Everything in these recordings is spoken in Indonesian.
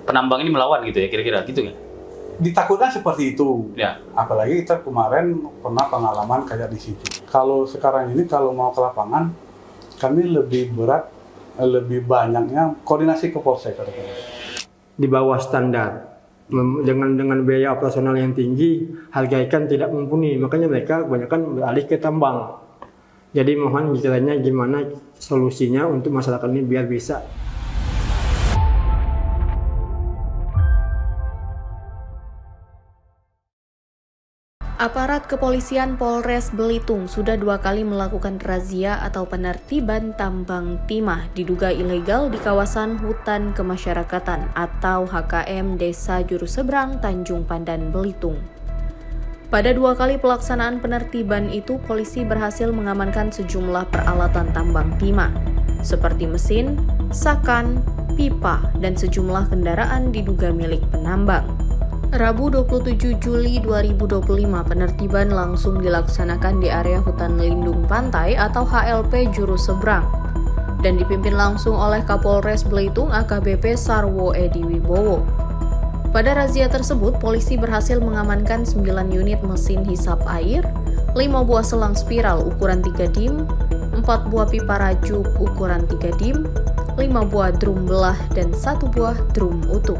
penambang ini melawan gitu ya, kira-kira gitu ya? Ditakutkan seperti itu. Ya. Apalagi kita kemarin pernah pengalaman kayak di situ. Kalau sekarang ini kalau mau ke lapangan, kami lebih berat, lebih banyaknya koordinasi ke Polsek. Di bawah standar. Dengan biaya operasional yang tinggi, harga ikan tidak mumpuni, makanya mereka kebanyakan beralih ke tambang. Jadi mohon bicaranya gimana solusinya untuk masyarakat ini biar bisa. Aparat kepolisian Polres Belitung sudah 2 kali melakukan razia atau penertiban tambang timah diduga ilegal di kawasan hutan kemasyarakatan atau HKM Desa Jurusebrang, Tanjung Pandan, Belitung. Pada 2 kali pelaksanaan penertiban itu, polisi berhasil mengamankan sejumlah peralatan tambang timah, seperti mesin, sakan, pipa, dan sejumlah kendaraan diduga milik penambang. Rabu 27 Juli 2025, penertiban langsung dilaksanakan di area Hutan Lindung Pantai atau HLP Jurusebrang dan dipimpin langsung oleh Kapolres Belitung AKBP Sarwo Edi Wibowo. Pada razia tersebut, polisi berhasil mengamankan 9 unit mesin hisap air, 5 buah selang spiral ukuran 3 dim, 4 buah pipa rajuk ukuran 3 dim, 5 buah drum belah, dan 1 buah drum utuh.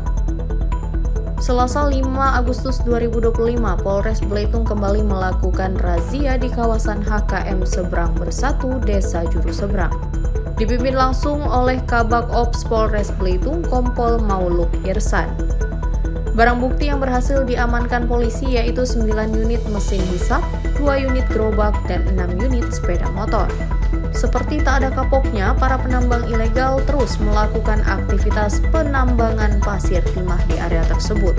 Selasa 5 Agustus 2025, Polres Belitung kembali melakukan razia di kawasan HKM Seberang Bersatu, Desa Jurusebrang. Dipimpin langsung oleh Kabak Ops Polres Belitung, Kompol Mauluk Irsan. Barang bukti yang berhasil diamankan polisi yaitu 9 unit mesin hisap, 2 unit gerobak, dan 6 unit sepeda motor. Seperti tak ada kapoknya, para penambang ilegal terus melakukan aktivitas penambangan pasir timah di area tersebut.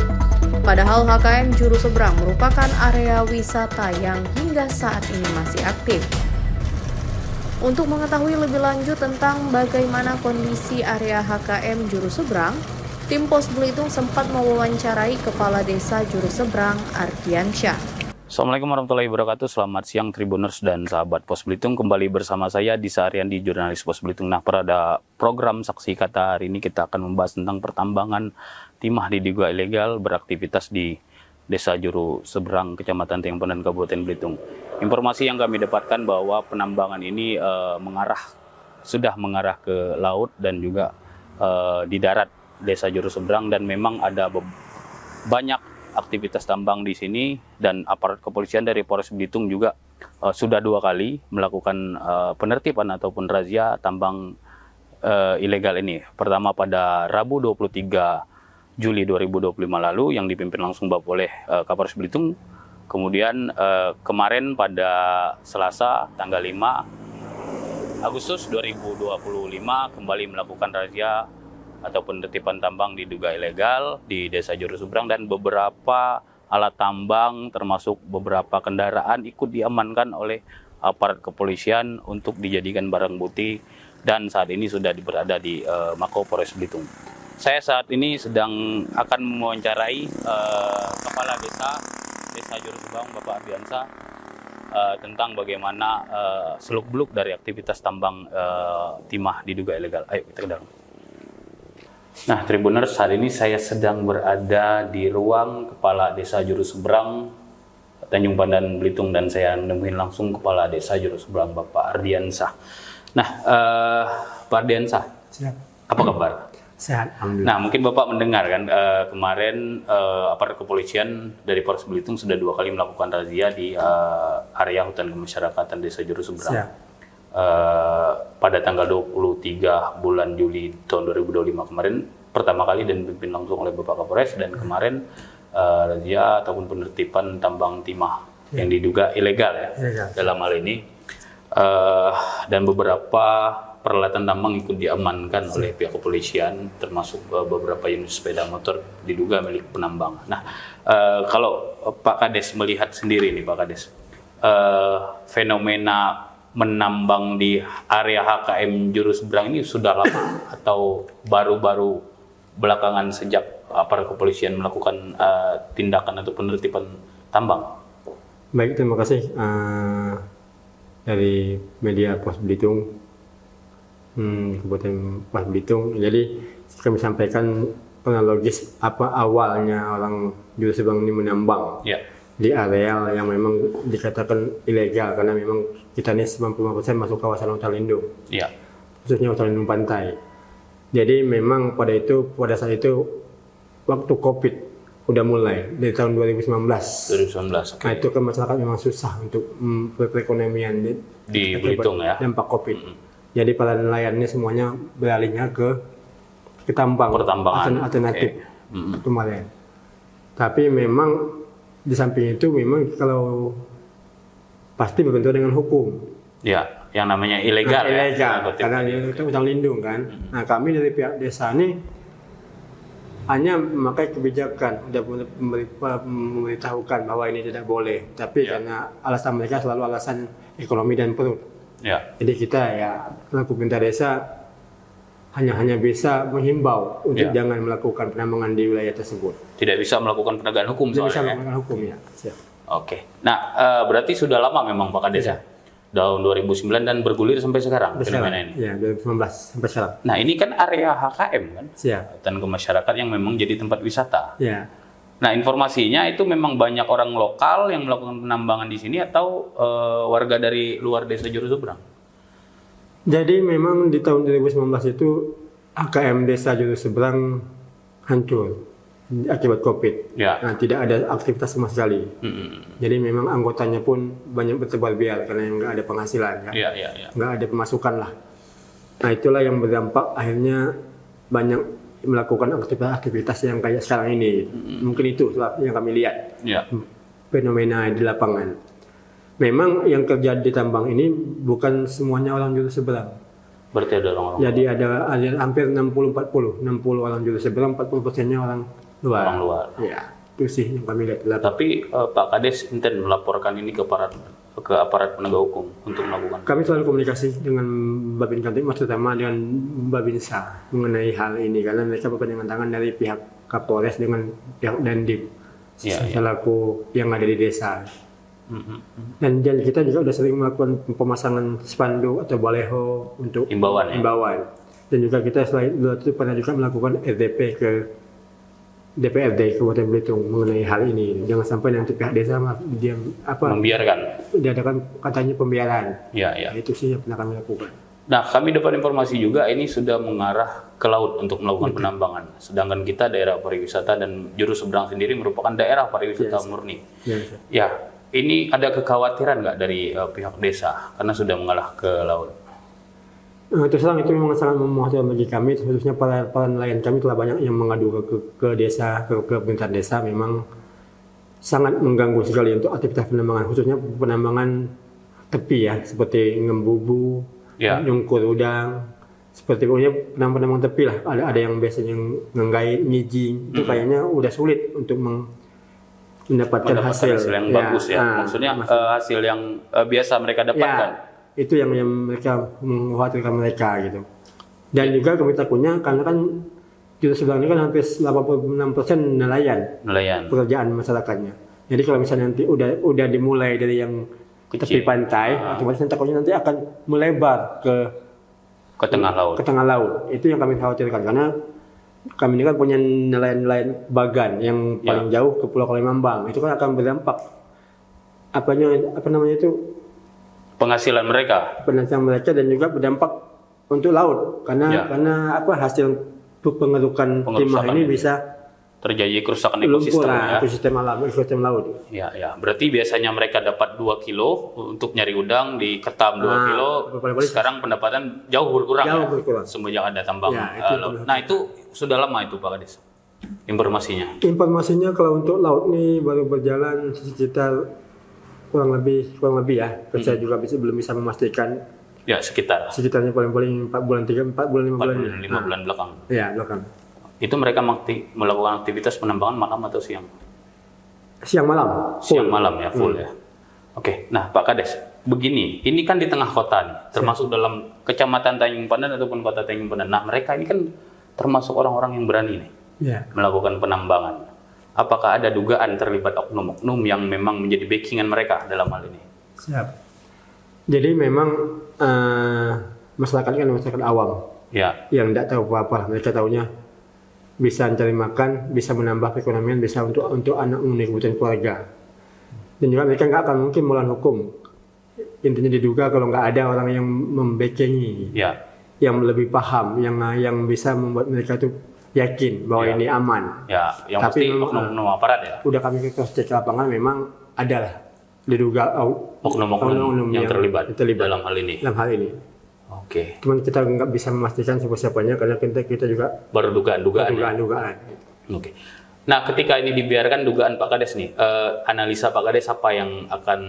Padahal HKM Jurusebrang merupakan area wisata yang hingga saat ini masih aktif. Untuk mengetahui lebih lanjut tentang bagaimana kondisi area HKM Jurusebrang, tim Pos Belitung sempat mewawancarai Kepala Desa Jurusebrang, Ardiansyah. Assalamualaikum warahmatullahi wabarakatuh. Selamat siang Tribuners dan sahabat Pos Belitung. Kembali bersama saya di seharian di Jurnalis Pos Belitung. Nah, pada program Saksi Kata hari ini kita akan membahas tentang pertambangan timah diduga ilegal beraktivitas di Desa Jurusebrang, Kecamatan Tanjung Pandan, Kabupaten Belitung. Informasi yang kami dapatkan bahwa penambangan ini sudah mengarah ke laut dan juga di darat Desa Jurusebrang, dan memang ada banyak aktivitas tambang di sini, dan aparat kepolisian dari Polres Belitung juga sudah 2 kali melakukan penertiban ataupun razia tambang ilegal ini. Pertama pada Rabu 23 Juli 2025 lalu yang dipimpin langsung oleh Kapolres Belitung. Kemudian kemarin pada Selasa tanggal 5 Agustus 2025 kembali melakukan razia atau penertiban tambang diduga ilegal di Desa Jurusebrang, dan beberapa alat tambang termasuk beberapa kendaraan ikut diamankan oleh aparat kepolisian untuk dijadikan barang bukti, dan saat ini sudah berada di Mako Polres Belitung. Saya saat ini sedang akan mewawancarai Kepala Desa Jurusebrang, Bapak Ardiansyah, tentang bagaimana seluk-beluk dari aktivitas tambang timah diduga ilegal. Ayo kita ke dalam. Nah, Tribuners, hari ini saya sedang berada di ruang Kepala Desa Jurusebrang, Tanjung Pandan, Belitung, dan saya nemuin langsung Kepala Desa Jurusebrang, Bapak Ardiansyah. Nah, Pak Ardiansyah, apa kabar? Sehat, alhamdulillah. Nah, mungkin Bapak mendengar kan kemarin aparat kepolisian dari Polres Belitung sudah 2 kali melakukan razia di area hutan kemasyarakatan Desa Jurusebrang. Pada tanggal 23 bulan Juli tahun 2025 kemarin pertama kali dan dipimpin langsung oleh Bapak Kapolres, dan kemarin razia ataupun penertiban tambang timah yang diduga ilegal ya dalam hal ini, dan beberapa peralatan tambang ikut diamankan oleh pihak kepolisian termasuk beberapa unit sepeda motor diduga milik penambang. Nah, kalau Pak Kades melihat sendiri nih Pak Kades, fenomena menambang di area HKM Jurusebrang ini sudah lama atau baru-baru belakangan sejak aparat kepolisian melakukan tindakan atau penertiban tambang? Baik, terima kasih dari media Pos Belitung, Kabupaten Pos Belitung. Jadi kami sampaikan kronologis apa awalnya orang Juru Seberang ini menambang Ya. di areal yang memang dikatakan ilegal karena memang kita ini 95% masuk kawasan hutan lindung, Ya. khususnya hutan lindung pantai. Jadi memang pada saat itu waktu COVID udah mulai dari tahun 2019. 2019. Oke. Nah itu kan masyarakat memang susah untuk perekonomian Di Belitung ya. dampak COVID. Jadi para nelayan ini semuanya beralihnya ke Pertambangan. alternatif Oke. kemarin. Tapi memang di samping itu memang kalau pasti berbenturan dengan hukum. Ya, yang namanya ilegal ya. Ilegal, Tanda kutip. karena itu hutan lindung kan. Nah kami dari pihak desa ini hanya memakai kebijakan, udah memberitahukan bahwa ini tidak boleh. Tapi karena alasan mereka selalu alasan ekonomi dan perut. Ya. Jadi kita ya selaku pemerintah desa hanya bisa menghimbau untuk jangan melakukan penambangan di wilayah tersebut. Tidak bisa melakukan penegakan hukum Tidak bisa soalnya. melakukan hukum ya. Siap. Oke. Nah, berarti sudah lama memang Pak Kades ya? Tahun 2009 dan bergulir sampai sekarang fenomena ini. Ya 2019 sampai sekarang. Nah, ini kan area HKM kan? Siap. Hutan Kemasyarakatan yang memang jadi tempat wisata. Ya. Nah, informasinya itu memang banyak orang lokal yang melakukan penambangan di sini atau warga dari luar desa Juru Seberang? Jadi memang di tahun 2019 itu AKM Desa Juru Seberang hancur akibat COVID. Ya. Nah, tidak ada aktivitas sama sekali. Jadi memang anggotanya pun banyak bertebar biar karena nggak ada penghasilan, Iya, iya, iya. nggak ada pemasukan lah. Nah itulah yang berdampak akhirnya banyak melakukan aktivitas yang kayak sekarang ini. Mungkin itu yang kami lihat Iya. fenomena di lapangan. Memang yang kerja di tambang ini bukan semuanya orang Juru Seberang. Berarti ada orang-orang Jadi ada hampir 60-40. 60 orang Juru Seberang, 40%-nya orang luar. orang luar. Ya, itu sih yang kami lihat. Tapi Pak Kades intend melaporkan ini ke aparat penegak hukum untuk melakukan. Kami selalu komunikasi dengan Babin Kamtibmas, terutama dengan Babinsa mengenai hal ini karena mereka berpegangan tangan dari pihak Kapolres dengan pihak Dandim selaku yang ada di desa. Dan kita juga sudah sering melakukan pemasangan spanduk atau baleho untuk Himbauan, ya? Dan juga kita selain itu pernah juga melakukan RDP ke DPRD Kabupaten Belitung mengenai hal ini. Jangan sampai nanti pihak desa Membiarkan. diadakan katanya pembiaran. Ya, ya. Itu sih yang pernah kami lakukan. Nah, kami dapat informasi juga ini sudah mengarah ke laut untuk melakukan penambangan. Sedangkan kita daerah pariwisata dan Juru Seberang sendiri merupakan daerah pariwisata murni. Ya, ini ada kekhawatiran nggak dari pihak desa karena sudah mengarah ke laut? Terus terang itu memang sangat memukhawatirkan bagi kami, khususnya para nelayan kami telah banyak yang mengadu ke desa, ke pemerintah desa memang sangat mengganggu sekali untuk aktivitas penambangan, khususnya penambangan tepi ya, seperti ngembubu, nyungkur udang, seperti pokoknya penambang tepi lah. Ada yang biasanya ngenggai, ngijing, itu kayaknya udah sulit untuk mendapatkan hasil yang bagus ya. Maksudnya hasil yang biasa mereka dapatkan. Itu yang mereka mengkhawatirkan mereka gitu. Dan juga kami takutnya karena kan Juru Seberang ini kan hampir 86% nelayan pekerjaan masyarakatnya. Jadi kalau misalnya nanti udah dimulai dari yang tepi pantai, otomatis takutnya nanti akan melebar ke tengah laut. Itu yang kami khawatirkan karena kami ini kan punya nelayan bagan yang paling jauh ke Pulau Kalimantan. Itu kan akan berdampak apa namanya itu penghasilan mereka dan juga berdampak untuk laut karena hasil pengerukan timah ini bisa terjadi kerusakan ekosistem ekosistem laut. Ya. Berarti biasanya mereka dapat 2 kilo untuk nyari udang di Ketam 2 kilo. Sekarang pendapatan jauh berkurang. Semenjak ada tambang laut. Nah, itu sudah lama itu Pak Kades informasinya. Informasinya kalau untuk laut ini baru berjalan sekitar kurang lebih ya. Saya juga belum bisa memastikan. Ya, sekitarnya paling 4 bulan 5 bulan. 5 bulan belakang. Ya, belakang. Itu mereka melakukan aktivitas penambangan malam atau siang? Siang malam. Siang malam ya, full ya. Oke. Nah, Pak Kades, begini, ini kan di tengah kota nih, termasuk dalam Kecamatan Tanjung Pandan ataupun Kota Tanjung Pandan. Nah, mereka ini kan termasuk orang-orang yang berani nih melakukan penambangan. Apakah ada dugaan terlibat oknum-oknum yang memang menjadi backingan mereka dalam hal ini? Siap. Jadi memang masyarakat kan masyarakat awam, yang tidak tahu apa-apa. Mereka tahunya bisa mencari makan, bisa menambah perekonomian, bisa untuk anak memenuhi kebutuhan keluarga. Dan juga mereka nggak akan mungkin melawan hukum. Intinya diduga kalau nggak ada orang yang membekengi, yang lebih paham, yang bisa membuat mereka tuh yakin bahwa ini aman. Ya, yang tapi pasti oknum aparat ya. Udah kami cross check lapangan, memang adalah diduga oknum-oknum yang terlibat dalam hal ini. Oke. Cuman kita nggak bisa memastikan siapa-siapanya karena kita juga baru dugaan-dugaan. Oke. Nah, ketika ini dibiarkan dugaan Pak Kades nih, analisa Pak Kades apa yang akan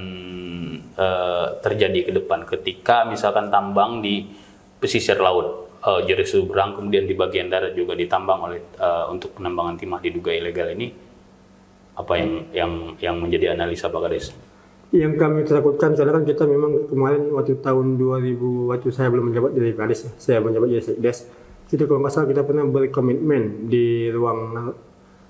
terjadi ke depan ketika misalkan tambang di pesisir laut Jari Seberang kemudian di bagian darat juga ditambang oleh untuk penambangan timah diduga ilegal ini, apa yang menjadi analisa Pak Kades? Yang kami takutkan karena kan kita memang kemarin waktu tahun 2000 waktu saya belum menjabat jadi Kades, saya menjabat jadi Sekdes, kita kalau nggak salah kita pernah berkomitmen di ruang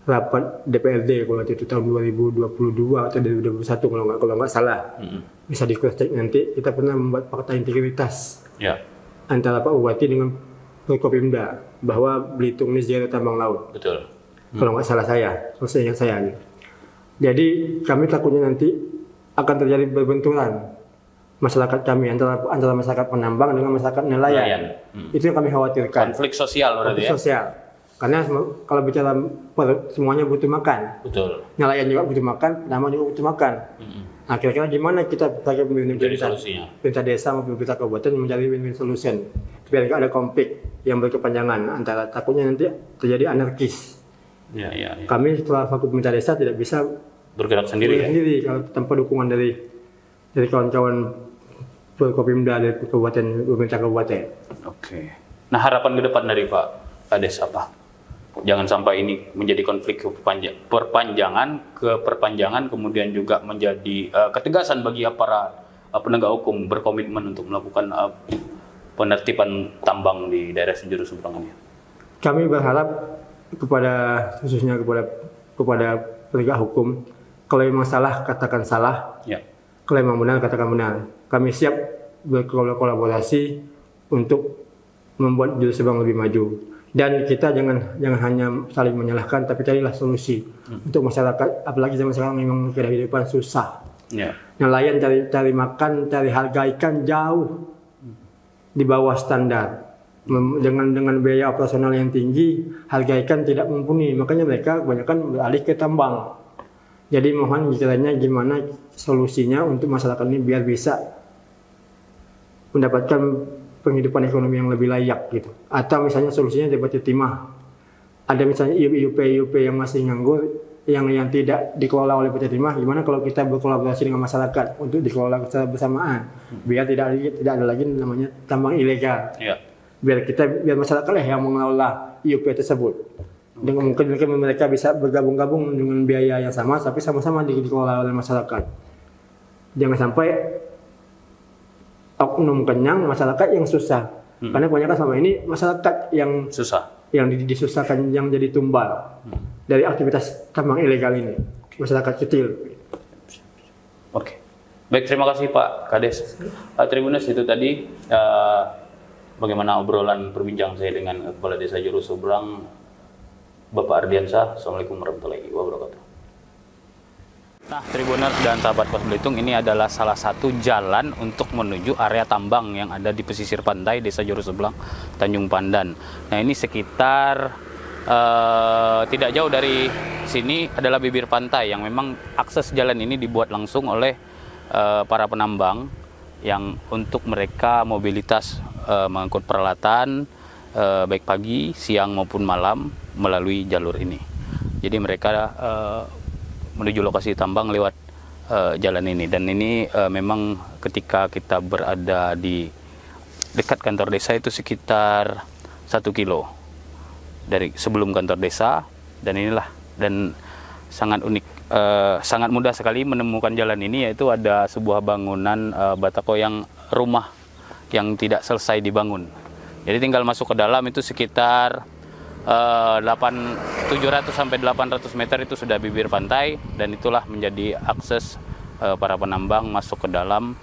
rapat DPRD kalau itu tahun 2022 atau 2021 kalau nggak salah, bisa di cross check nanti, kita pernah membuat fakta integritas antara Pak Bupati dengan Forkopimda bahwa Belitung ini zero tambang laut. Betul. Kalau nggak salah kalau saya ingat saya. Jadi kami takutnya nanti akan terjadi berbenturan masyarakat kami antara masyarakat penambang dengan masyarakat nelayan. Itu yang kami khawatirkan. Konflik sosial berarti ya? Sosial. Karena kalau bicara semuanya butuh makan. Betul. Nelayan juga butuh makan, penambang juga butuh makan. Nah, kira-kira gimana kita sebagai pemerintah desa maupun pemerintah kabupaten mencari win-win solution biar nggak ada konflik yang berkepanjangan antara, takutnya nanti terjadi anarkis. Kami setelah Fakultas Pemerintah Desa tidak bisa bergerak sendiri kalau tanpa dukungan dari kawan-kawan Forkopimda dari pemerintah kabupaten. Oke. Nah, harapan ke depan dari Pak Kades apa? Jangan sampai ini menjadi konflik perpanjangan kemudian juga menjadi ketegasan bagi aparat penegak hukum berkomitmen untuk melakukan penertiban tambang di daerah Jari Seberang ini. Kami berharap khususnya kepada penegak hukum, kalau memang salah katakan salah, kalau memang benar katakan benar. Kami siap berkolaborasi untuk membuat Jari Seberang lebih maju. Dan kita jangan hanya saling menyalahkan, tapi carilah solusi untuk masyarakat. Apalagi zaman sekarang memang kehidupan susah. Nelayan cari makan, cari harga ikan jauh di bawah standar. Dengan biaya operasional yang tinggi, harga ikan tidak mumpuni. Makanya mereka kebanyakan beralih ke tambang. Jadi mohon kiranya gimana solusinya untuk masyarakat ini biar bisa mendapatkan penghidupan ekonomi yang lebih layak gitu. Atau misalnya solusinya dapat timah. Ada misalnya IUP yang masih nganggur, yang tidak dikelola oleh PT Timah, gimana kalau kita berkolaborasi dengan masyarakat untuk dikelola secara bersamaan, biar tidak ada lagi namanya tambang ilegal. Biar masyarakat lah yang mengelola IUP tersebut. Dengan mungkin mereka bisa bergabung-gabung dengan biaya yang sama, tapi sama-sama dikelola oleh masyarakat. Jangan sampai oknum kenyang, masyarakat yang susah. Karena kebanyakan selama ini masyarakat yang susah, yang disusahkan, yang jadi tumbal dari aktivitas tambang ilegal ini, masyarakat kecil. Oke. Baik, terima kasih Pak Kades. Tribuners, itu tadi bagaimana obrolan perbincangan saya dengan Kepala Desa Jari Seberang, Bapak Ardiansyah. Assalamualaikum warahmatullahi wabarakatuh. Nah, Tribuners dan sahabat Pos Belitung, ini adalah salah satu jalan untuk menuju area tambang yang ada di pesisir pantai Desa Jari Seberang, Tanjung Pandan. Nah, ini sekitar tidak jauh dari sini adalah bibir pantai yang memang akses jalan ini dibuat langsung oleh para penambang yang untuk mereka mobilitas mengangkut peralatan baik pagi, siang maupun malam melalui jalur ini. Jadi mereka menuju lokasi tambang lewat jalan ini, dan ini memang ketika kita berada di dekat kantor desa itu sekitar 1 kilo dari sebelum kantor desa, dan sangat unik, sangat mudah sekali menemukan jalan ini, yaitu ada sebuah bangunan batako yang rumah yang tidak selesai dibangun. Jadi tinggal masuk ke dalam itu sekitar 700 sampai 800 meter itu sudah bibir pantai, dan itulah menjadi akses para penambang masuk ke dalam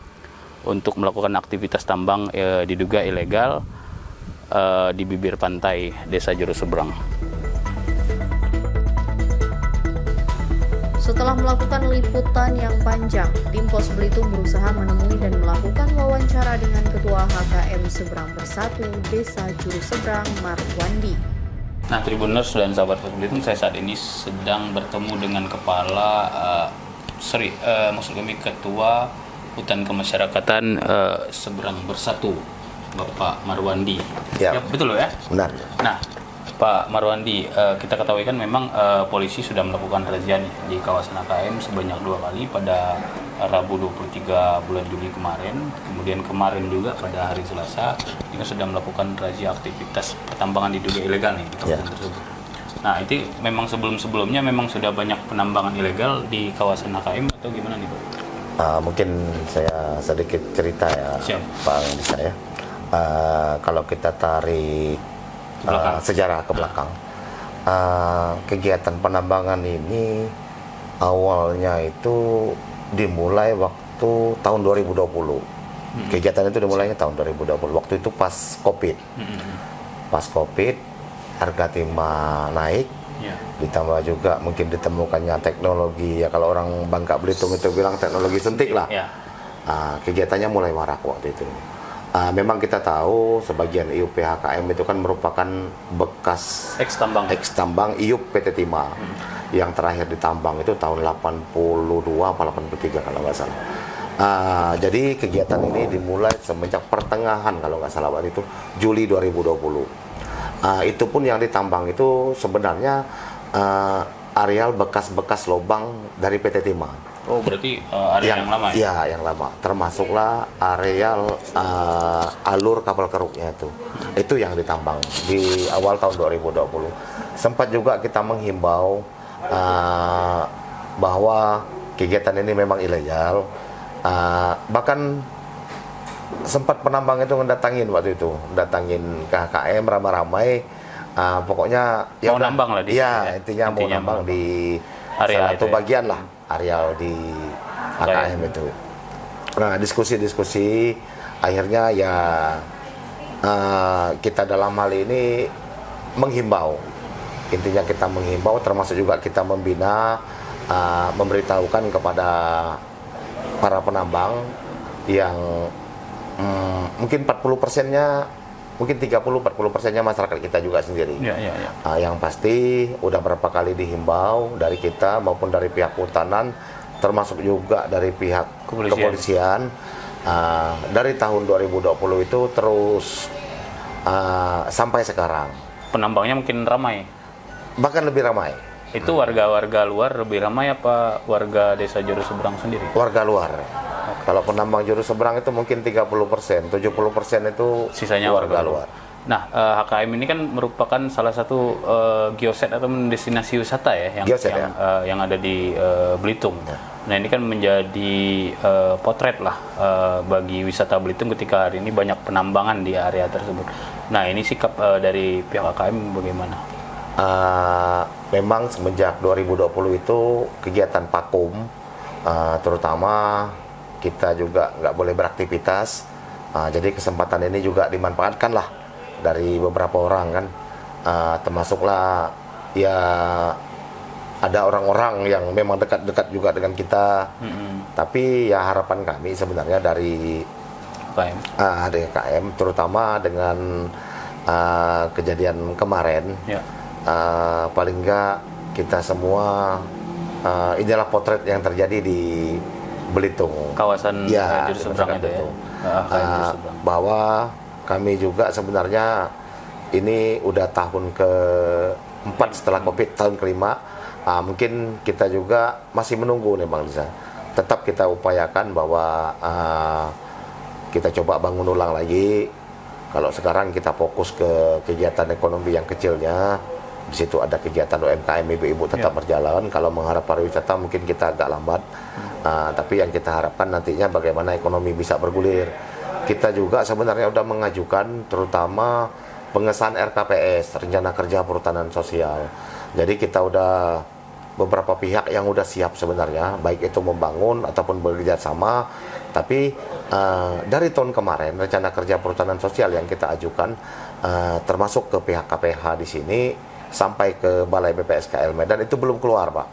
untuk melakukan aktivitas tambang diduga ilegal di bibir pantai Desa Jari Seberang. Setelah melakukan liputan yang panjang, tim Pos Belitung berusaha menemui dan melakukan wawancara dengan Ketua HKM Seberang Bersatu Desa Juru Seberang Marwandi. Nah, Tribuners dan sahabat Pos Belitung, saya saat ini sedang bertemu dengan Ketua Hutan Kemasyarakatan Seberang Bersatu, Bapak Marwandi. Ya, betul ya? benar. Nah, Pak Marwandi, kita ketahui kan memang polisi sudah melakukan razia di kawasan AKM sebanyak 2 kali pada Rabu 23 bulan Juli kemarin, kemudian kemarin juga pada hari Selasa kita sudah melakukan razia aktivitas pertambangan diduga ilegal nih di kawasan tersebut. Nah, itu memang sebelum-sebelumnya memang sudah banyak penambangan ilegal di kawasan AKM atau gimana nih Pak? Mungkin saya sedikit cerita ya, Siap. Pak Andisa ya. Kalau kita tarik sejarah ke belakang, kegiatan penambangan ini awalnya itu dimulai waktu tahun 2020. Kegiatan itu dimulainya tahun 2020. Waktu itu pas COVID. Pas COVID, harga timah naik. Ditambah juga mungkin ditemukannya teknologi, ya kalau orang Bangka Belitung itu bilang teknologi suntik lah. Kegiatannya mulai marak waktu itu. Memang kita tahu sebagian IUP HKM itu kan merupakan bekas ex-tambang IUP PT Timah. Yang terakhir ditambang itu tahun 82 apa 83 kalau nggak salah. Jadi kegiatan ini dimulai semenjak pertengahan kalau nggak salah waktu itu Juli 2020. Itu pun yang ditambang itu sebenarnya areal bekas-bekas lubang dari PT Timah. Oh, berarti area yang lama ya? Iya, yang lama. Termasuklah areal alur kapal keruknya itu. Itu yang ditambang di awal tahun 2020. Sempat juga kita menghimbau bahwa kegiatan ini memang ilegal. Bahkan sempat penambang itu mendatangin waktu itu, datangin ke HKM ramai-ramai. Pokoknya mau nambang lah di intinya mau nambang di area satu itu bagian lah areal di HKM itu. Nah, diskusi akhirnya ya kita dalam hal ini menghimbau. Intinya kita menghimbau, termasuk juga kita membina, memberitahukan kepada para penambang yang mungkin 40%-nya, mungkin 30-40%-nya masyarakat kita juga sendiri. Yang pasti udah berapa kali dihimbau dari kita maupun dari pihak kehutanan, termasuk juga dari pihak kepolisian. Dari tahun 2020 itu terus sampai sekarang. Penambangnya mungkin ramai? Bahkan lebih ramai. Itu warga-warga luar lebih ramai apa warga desa Juru Seberang sendiri? Warga luar. Kalau penambang Juru Seberang itu mungkin 30%, 70% itu sisanya warga luar. Nah, HKM ini kan merupakan salah satu geoset atau destinasi wisata ya yang ada di Belitung. Nah, ini kan menjadi potret lah bagi wisata Belitung ketika hari ini banyak penambangan di area tersebut. Nah, ini sikap dari pihak HKM bagaimana? Memang semenjak 2020 itu kegiatan vakum, terutama kita juga nggak boleh beraktivitas. Jadi kesempatan ini juga dimanfaatkan lah dari beberapa orang kan, termasuklah ya ada orang-orang yang memang dekat-dekat juga dengan kita. Tapi ya harapan kami sebenarnya dari HKM, terutama dengan kejadian kemarin, paling nggak kita semua inilah potret yang terjadi di Belitung, kawasan Juru Seberang itu ya. Bahwa kami juga sebenarnya ini udah tahun ke-4 setelah COVID, tahun ke-5. Mungkin kita juga masih menunggu nih Bang Lisa. Tetap kita upayakan bahwa kita coba bangun ulang lagi. Kalau sekarang kita fokus ke kegiatan ekonomi yang kecilnya, di situ ada kegiatan UMKM ibu-ibu tetap berjalan. Kalau mengharap pariwisata mungkin kita agak lambat, tapi yang kita harapkan nantinya bagaimana ekonomi bisa bergulir. Kita juga sebenarnya sudah mengajukan terutama pengesahan RKPS, Rencana Kerja Perhutanan Sosial. Jadi kita udah beberapa pihak yang udah siap sebenarnya, baik itu membangun ataupun bekerja sama. Tapi dari tahun kemarin Rencana Kerja Perhutanan Sosial yang kita ajukan, termasuk ke pihak KPH di sini sampai ke Balai BPSKL Medan itu belum keluar, Pak.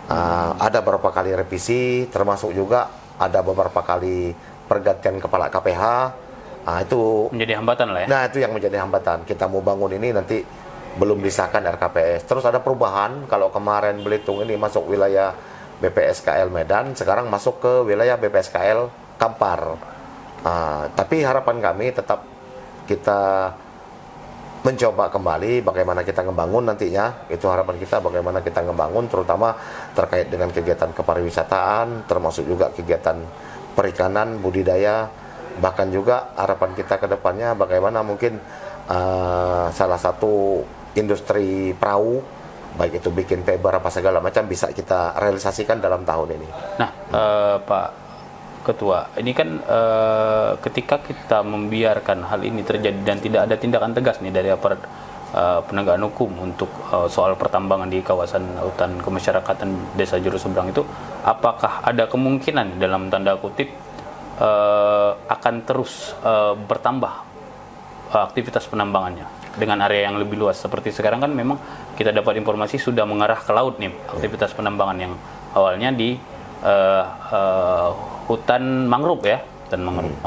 Ada beberapa kali revisi, termasuk juga ada beberapa kali pergantian kepala KPH. Itu Menjadi hambatan lah ya. Nah, itu yang menjadi hambatan. Kita mau bangun ini nanti belum disahkan RKPS. Terus ada perubahan, kalau kemarin Belitung ini masuk wilayah BPSKL Medan, sekarang masuk ke wilayah BPSKL Kampar. Tapi harapan kami tetap kita mencoba kembali bagaimana kita ngebangun nantinya. Itu harapan kita, bagaimana kita ngebangun, terutama terkait dengan kegiatan kepariwisataan, termasuk juga kegiatan perikanan, budidaya. Bahkan juga harapan kita ke depannya bagaimana mungkin salah satu industri perahu, baik itu bikin paper apa segala macam, bisa kita realisasikan dalam tahun ini. Nah, Pak Ketua, ini kan ketika kita membiarkan hal ini terjadi dan tidak ada tindakan tegas nih dari aparat penegakan hukum untuk soal pertambangan di kawasan hutan kemasyarakatan Desa Juru Seberang itu, apakah ada kemungkinan dalam tanda kutip akan terus bertambah aktivitas penambangannya dengan area yang lebih luas? Seperti sekarang kan memang kita dapat informasi sudah mengarah ke laut nih aktivitas penambangan yang awalnya di hutan mangrove ya, hutan mangrove.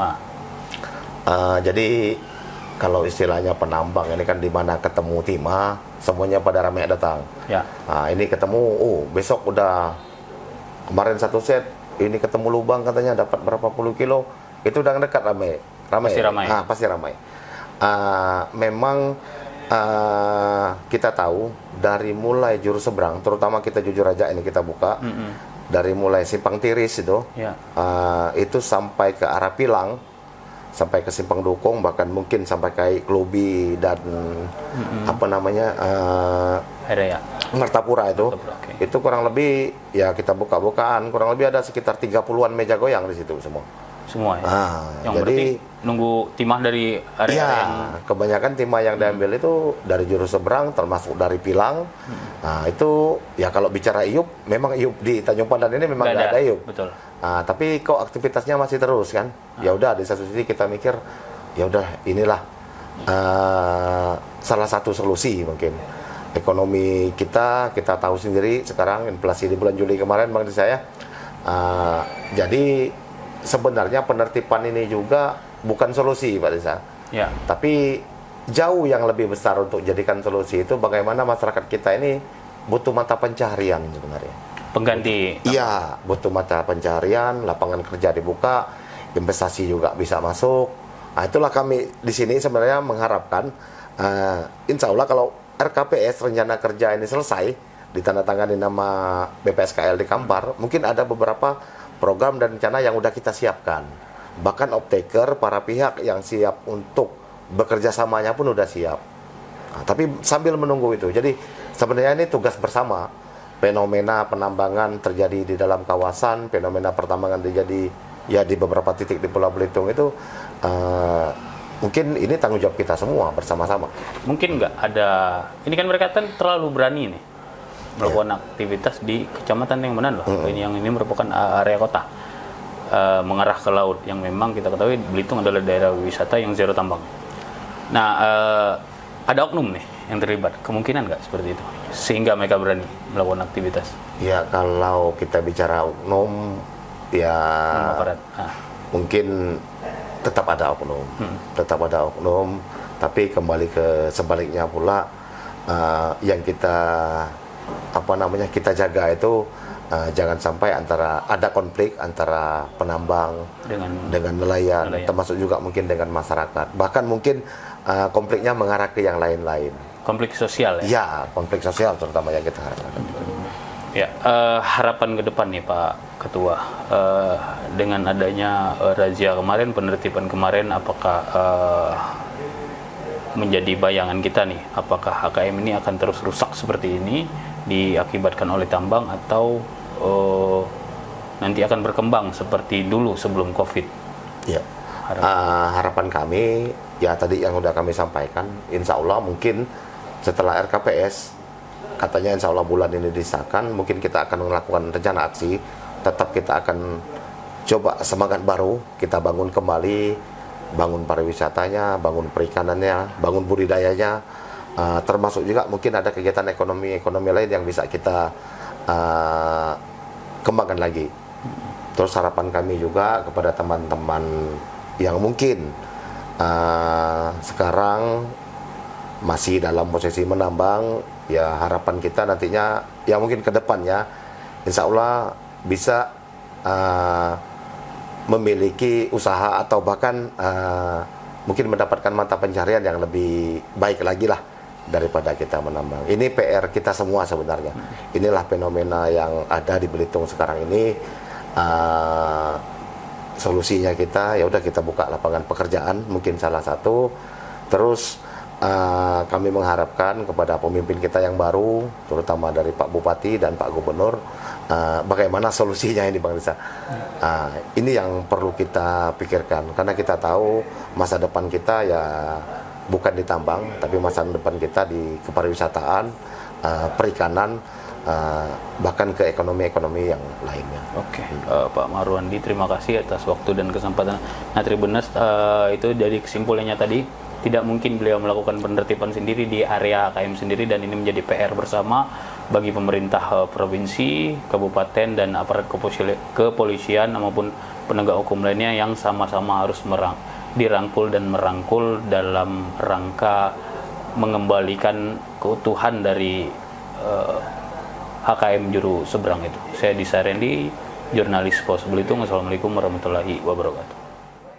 Jadi kalau istilahnya penambang ini kan di mana ketemu timah, semuanya pada ramai datang. Ya. Ini ketemu, besok udah kemarin satu set, ini ketemu lubang katanya dapat berapa puluh kilo, itu udah dekat ramai. Pasti ramai. Pasti ramai. Memang kita tahu dari mulai Juru Seberang, terutama kita jujur aja ini kita buka. Dari mulai Simpang Tiris itu, itu sampai ke arah Pilang, sampai ke Simpang Dukung, bahkan mungkin sampai ke Klubi dan apa namanya Mertapura itu, itu kurang lebih ya kita buka-bukaan, kurang lebih ada sekitar 30-an meja goyang di situ semua. Semua ya? Yang jadi berarti nunggu timah dari area yang... kebanyakan timah yang diambil itu dari Juru Seberang, termasuk dari Pilang. Itu ya kalau bicara iup, memang iup di Tanjung Pandan ini memang nggak ada iup. Betul. Tapi kok aktivitasnya masih terus kan? Ya udah, di satu sisi kita mikir ya udah inilah salah satu solusi mungkin. Ekonomi kita tahu sendiri sekarang inflasi di bulan Juli kemarin bang saya. Jadi sebenarnya penertiban ini juga bukan solusi Pak Desa. Ya. Tapi jauh yang lebih besar untuk jadikan solusi itu bagaimana masyarakat kita ini butuh mata pencaharian sebenarnya. Pengganti. Iya, butuh mata pencaharian, lapangan kerja dibuka, investasi juga bisa masuk. Itulah kami di sini sebenarnya mengharapkan insya Allah kalau RKPS rencana kerja ini selesai, ditandatangani nama BPSKL di Kampar, mungkin ada beberapa program dan rencana yang udah kita siapkan. Bahkan off-taker, para pihak yang siap untuk bekerja samanya pun udah siap. Tapi sambil menunggu itu, jadi sebenarnya ini tugas bersama. Fenomena penambangan terjadi di dalam kawasan, fenomena pertambangan terjadi ya di beberapa titik di Pulau Belitung itu, mungkin ini tanggung jawab kita semua bersama-sama. Mungkin nggak ada, ini kan mereka kan terlalu berani nih melakukan aktivitas di kecamatan yang mana loh. Ini merupakan area kota, mengarah ke laut yang memang kita ketahui Belitung adalah daerah wisata yang zero tambang. Nah, ada oknum nih yang terlibat, kemungkinan nggak seperti itu sehingga mereka berani melakukan aktivitas? Ya kalau kita bicara oknum, ya mungkin tetap ada oknum, tapi kembali ke sebaliknya pula, yang kita kita jaga itu jangan sampai ada konflik antara penambang dengan nelayan, termasuk juga mungkin dengan masyarakat. Bahkan mungkin konfliknya mengarah ke yang lain-lain. Konflik sosial ya? Ya, konflik sosial terutama yang kita harapkan. Ya, harapan ke depan nih Pak Ketua, dengan adanya razia kemarin, penertiban kemarin, apakah menjadi bayangan kita nih, apakah HKM ini akan terus rusak seperti ini diakibatkan oleh tambang atau nanti akan berkembang seperti dulu sebelum COVID? Ya. Harapan kami ya tadi yang udah kami sampaikan, insya Allah mungkin setelah RKPS katanya insya Allah bulan ini disahkan, mungkin kita akan melakukan rencana aksi. Tetap kita akan coba semangat baru, kita bangun kembali, bangun pariwisatanya, bangun perikanannya, bangun budidayanya, termasuk juga mungkin ada kegiatan ekonomi lain yang bisa kita kembangkan lagi. Terus harapan kami juga kepada teman-teman yang mungkin sekarang masih dalam posisi menambang, ya harapan kita nantinya ya mungkin ke depannya insya Allah bisa memiliki usaha atau bahkan mungkin mendapatkan mata pencarian yang lebih baik lagi lah daripada kita menambang. Ini PR kita semua sebenarnya. Inilah fenomena yang ada di Belitung sekarang ini. Solusinya kita ya udah kita buka lapangan pekerjaan, mungkin salah satu. Terus kami mengharapkan kepada pemimpin kita yang baru, terutama dari Pak Bupati dan Pak Gubernur, bagaimana solusinya ini Bang Risa. Ini yang perlu kita pikirkan, karena kita tahu masa depan kita ya bukan di tambang, tapi masa depan kita di kepariwisataan, perikanan, bahkan ke ekonomi-ekonomi yang lainnya. Oke, Pak Marwandi, terima kasih atas waktu dan kesempatan. Nah, Tribuners, itu dari kesimpulannya tadi, tidak mungkin beliau melakukan penertiban sendiri di area AKM sendiri, dan ini menjadi PR bersama bagi pemerintah provinsi, kabupaten, dan aparat kepolisian maupun penegak hukum lainnya yang sama-sama harus dirangkul dan merangkul dalam rangka mengembalikan keutuhan dari HKM Juru Seberang itu. Saya Disa Rendi, jurnalis Pos Belitung. Assalamualaikum warahmatullahi wabarakatuh.